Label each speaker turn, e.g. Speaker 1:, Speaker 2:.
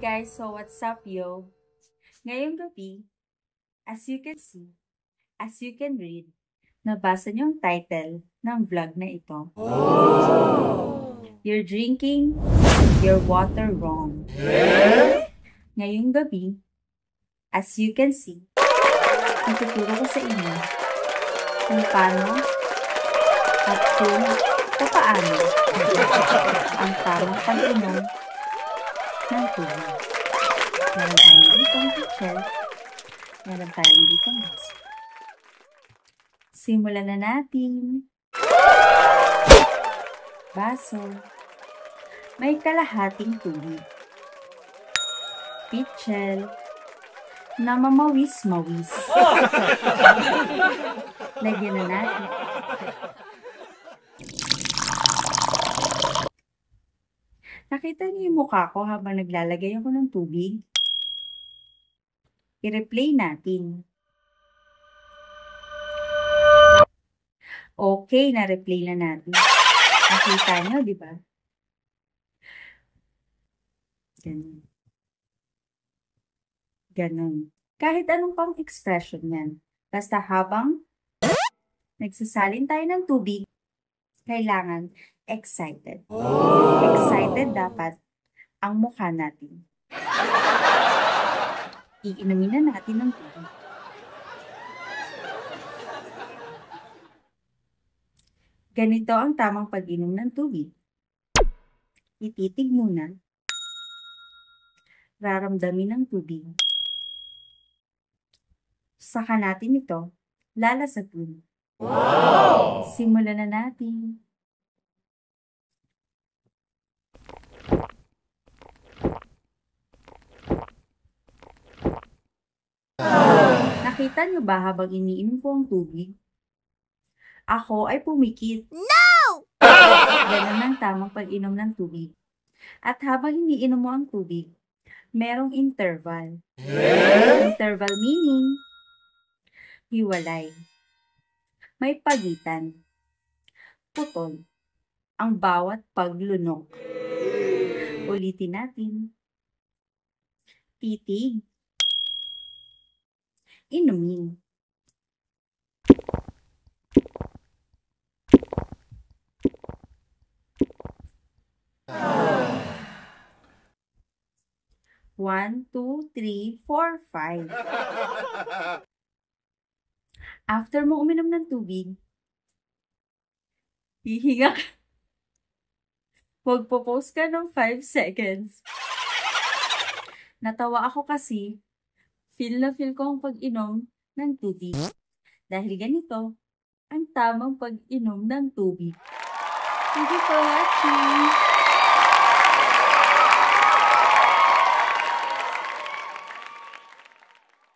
Speaker 1: guys, so what's up yo? Ngayong gabi, as you can see, as you can read, nabasa niyo ang title ng vlog na ito. You're drinking your water wrong. Ngayong gabi, as you can see, ituturo ko sa inyo kung paano at kung paano ang tamang pag-inom ng tubig. Meron tayong ditong pitcher. Meron tayong ditong baso. Simulan na natin. Baso. May kalahating tubig. Pitcher na mamawis-mawis. Lagyan na natin. Nakita niyo yung mukha ko habang naglalagay ako ng tubig? I-replay natin. Okay, na-replay na natin. Nakita niyo, di ba? Ganun. Ganun. Kahit anong pang expression yan. Basta habang nagsasalin tayo ng tubig, kailangan excited. Excited dapat ang mukha natin. Iinumin na natin ng tubig. Ganito ang tamang pag-inom ng tubig. Ititig muna. Raramdamin ng tubig. Saka natin ito lalasapin. Wow! Simulan na natin. Nakita niyo ba habang iniinom ko ang tubig? Ako ay pumikit. No! Ganun ang tamang pag-inom ng tubig. At habang iniinom mo ang tubig, merong interval. Interval meaning, hiwalay. May pagitan. Putol ang bawat paglunok. Ulitin natin. Titig. Inumin. One, two, three, four, five. After mo uminom ng tubig, hihinga ka. Magpo-pause ka ng 5 seconds. Natawa ako kasi, feel na feel ko ang pag-inom ng tubig. Dahil ganito, ang tamang pag-inom ng tubig. Thank you for watching!